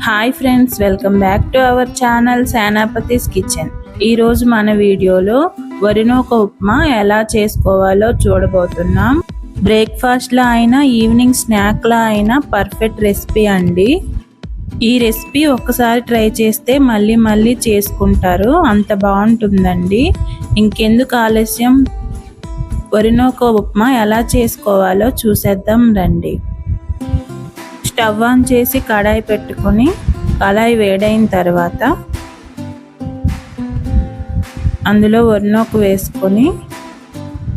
Hi friends, welcome back to our channel Senapathi's kitchen. ఈరోజు మన వీడియోలో వరినూక ఉప్మా ఎలా చేసుకోవాలో చూడబోతున్నాం. బ్రేక్ఫాస్ట్లో అయినా ఈవినింగ్ స్నాక్లా అయినా పర్ఫెక్ట్ రెసిపీ అండి. ఈ రెసిపీ ఒక్కసారి ట్రై చేస్తే మళ్ళీ మళ్ళీ చేసుకుంటారు, అంత బాగుంటుందండి. ఇంకెందుకు ఆలస్యం, వరినూక ఉప్మా ఎలా చేసుకోవాలో చూసేద్దాం రండి. స్టవ్ ఆన్ చేసి కడాయి పెట్టుకొని కడాయి వేడైన తర్వాత అందులో వరినూక వేసుకొని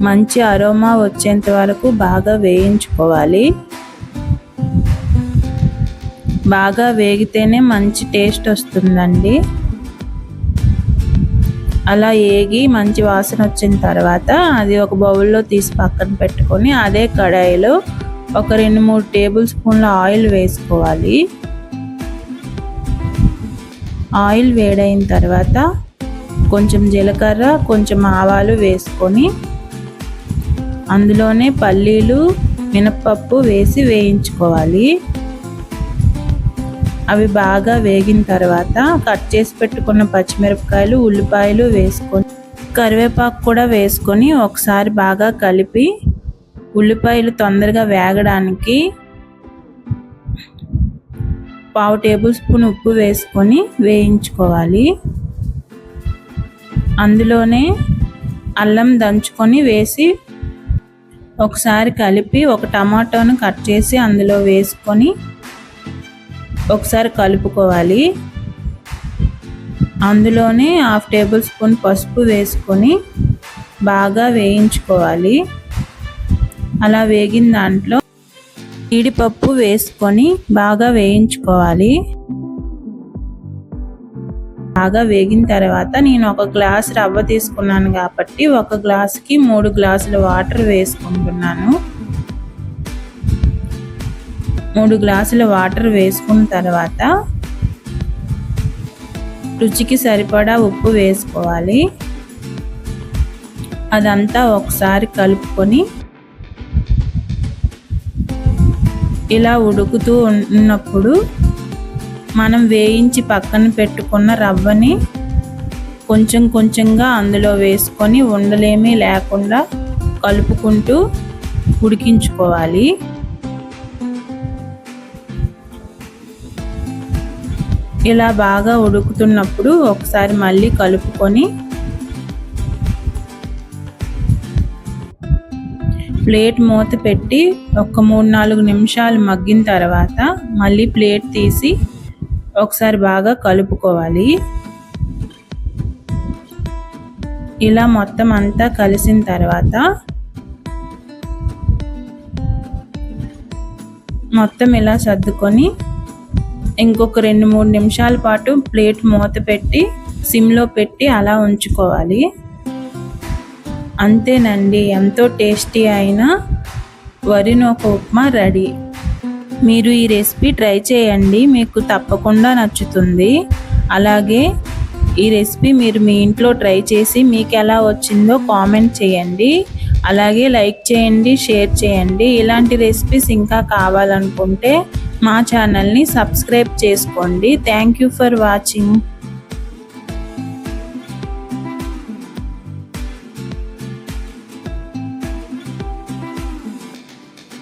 మంచి అరోమా వచ్చేంత వరకు బాగా వేయించుకోవాలి. బాగా వేగితేనే మంచి టేస్ట్ వస్తుందండి. అలా వేగి మంచి వాసన వచ్చిన తర్వాత అది ఒక బౌల్లో తీసి పక్కన పెట్టుకొని అదే కడాయిలో ఒక 2-3 టేబుల్ స్పూన్ల ఆయిల్ వేసుకోవాలి. ఆయిల్ వేడైన తర్వాత కొంచెం జీలకర్ర, కొంచెం ఆవాలు వేసుకొని అందులోనే పల్లీలు, మినపప్పు వేసి వేయించుకోవాలి. అవి బాగా వేగిన తర్వాత కట్ చేసి పెట్టుకున్న పచ్చిమిరపకాయలు, ఉల్లిపాయలు వేసుకొని కరివేపాకు కూడా వేసుకొని ఒకసారి బాగా కలిపి ఉల్లిపాయలు తొందరగా వేగడానికి 1/2 టేబుల్ స్పూన్ ఉప్పు వేసుకొని వేయించుకోవాలి. అందులోనే అల్లం దంచుకొని వేసి ఒకసారి కలిపి ఒక టమాటాను కట్ చేసి అందులో వేసుకొని ఒకసారి కలుపుకోవాలి. అందులోనే 1/2 టేబుల్ స్పూన్ పసుపు వేసుకొని బాగా వేయించుకోవాలి. అలా వేగిన దాంట్లో జీడిపప్పు వేసుకొని బాగా వేయించుకోవాలి. బాగా వేగిన తర్వాత నేను 1 గ్లాస్ రవ్వ తీసుకున్నాను కాబట్టి 1 గ్లాస్కి 3 గ్లాసుల వాటర్ వేసుకుంటున్నాను. 3 గ్లాసుల వాటర్ వేసుకున్న తర్వాత రుచికి సరిపడా ఉప్పు వేసుకోవాలి. అదంతా ఒకసారి కలుపుకొని ఇలా ఉడుకుతూ ఉన్నప్పుడు మనం వేయించి పక్కన పెట్టుకున్న రవ్వని కొంచెం కొంచెంగా అందులో వేసుకొని ఉండలేమీ లేకుండా కలుపుకుంటూ ఉడికించుకోవాలి. ఇలా బాగా ఉడుకుతున్నప్పుడు ఒకసారి మళ్ళీ కలుపుకొని ప్లేట్ మూత పెట్టి ఒక 3-4 నిమిషాలు మగ్గిన తర్వాత మళ్ళీ ప్లేట్ తీసి ఒకసారి బాగా కలుపుకోవాలి. ఇలా మొత్తం అంతా కలిసిన తర్వాత మొత్తం ఇలా సర్దుకొని ఇంకొక 2-3 నిమిషాల పాటు ప్లేట్ మూత పెట్టి సిమ్లో పెట్టి అలా ఉంచుకోవాలి. అంతేనండి, ఎంతో టేస్టీ అయిన వరినూక ఉప్మా రెడీ. మీరు ఈ రెసిపీ ట్రై చేయండి, మీకు తప్పకుండా నచ్చుతుంది. అలాగే ఈ రెసిపీ మీరు మీ ఇంట్లో ట్రై చేసి మీకు ఎలా వచ్చిందో కామెంట్ చేయండి. అలాగే లైక్ చేయండి, షేర్ చేయండి. ఇలాంటి రెసిపీస్ ఇంకా కావాలనుకుంటే మా ఛానల్ని సబ్స్క్రైబ్ చేసుకోండి. Thank you for watching.